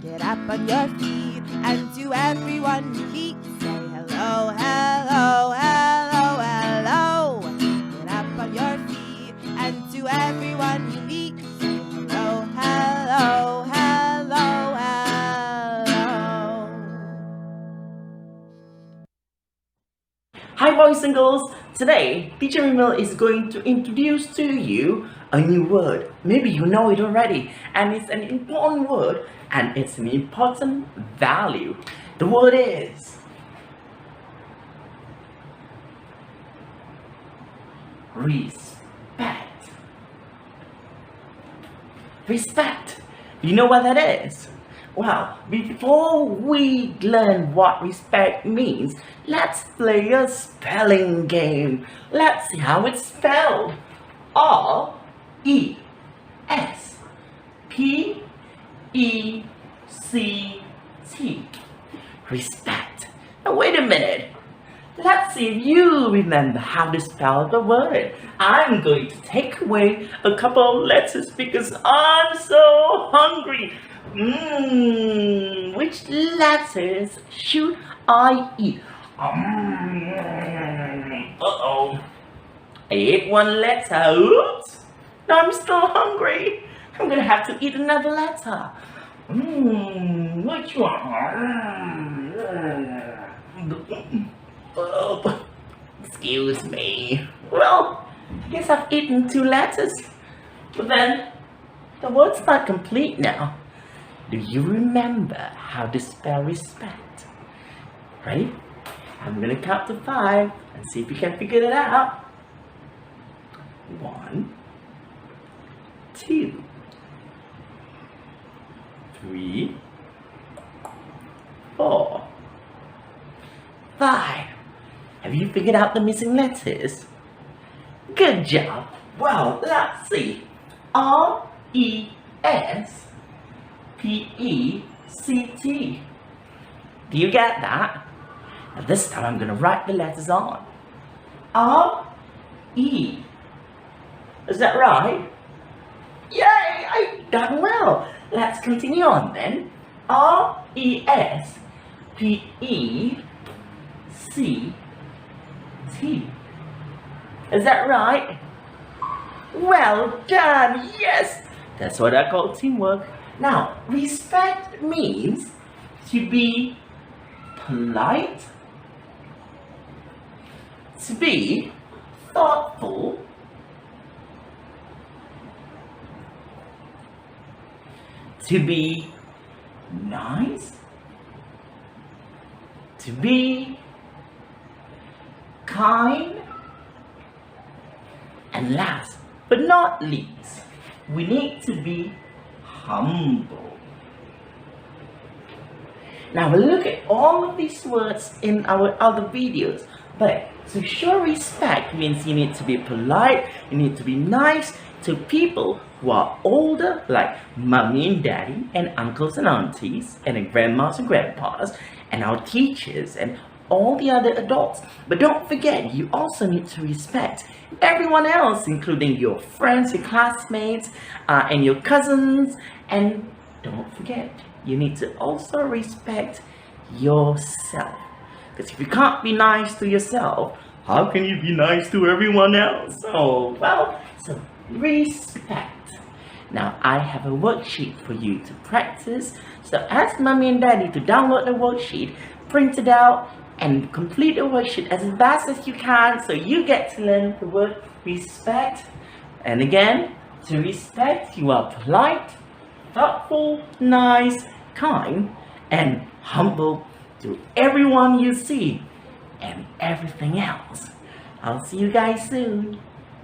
Get up on your feet and to everyone you meet say hello, hello, hello, hello. Get up on your feet and to everyone you meet say hello, hello, hello, hello. Hi boys and girls, today Teacher Emil is going to introduce to you a new word. Maybe you know it already, and it's an important word and it's an important value. The word is respect. Respect. You know what that is? Well, before we learn what respect means, let's play a spelling game. Let's see how it's spelled. R-E-S-P-E-C-T. Respect. Now wait a minute. Let's see if you remember how to spell the word. I'm going to take away a couple of letters because I'm so hungry. Which letters should I eat? Uh-oh. I ate one letter. Oops. Now I'm still hungry. I'm gonna have to eat another letter. Which one? Oh, excuse me. Well, I guess I've eaten 2 letters. But then, the word's not complete now. Do you remember how to spell respect? Ready? I'm gonna count to 5 and see if you can figure it out. 1, 2, 3, 4, 5. Have you figured out the missing letters? Good job. Well, let's see. R-E-S-P-E-C-T. Do you get that? Now this time I'm going to write the letters on. R-E. Is that right? Yay! I've done well. Let's continue on then. R-E-S-P-E-C-T. Is that right? Well done! Yes! That's what I call teamwork. Now, respect means to be polite, to be thoughtful, to be nice, to be kind, and last but not least, we need to be humble. Now we'll look at all of these words in our other videos, but to show respect means you need to be polite, you need to be nice to people who are older, like mommy and daddy, and uncles and aunties, and grandmas and grandpas, and our teachers, and all the other adults. But don't forget, you also need to respect everyone else, including your friends, your classmates, and your cousins. And don't forget, you need to also respect yourself. Because if you can't be nice to yourself, how can you be nice to everyone else? So respect. Now I have a worksheet for you to practice. So ask mommy and daddy to download the worksheet, print it out, and complete the worksheet as fast as you can so you get to learn the word respect. And again, to respect, you are polite, thoughtful, nice, kind, and humble to everyone you see and everything else. I'll see you guys soon.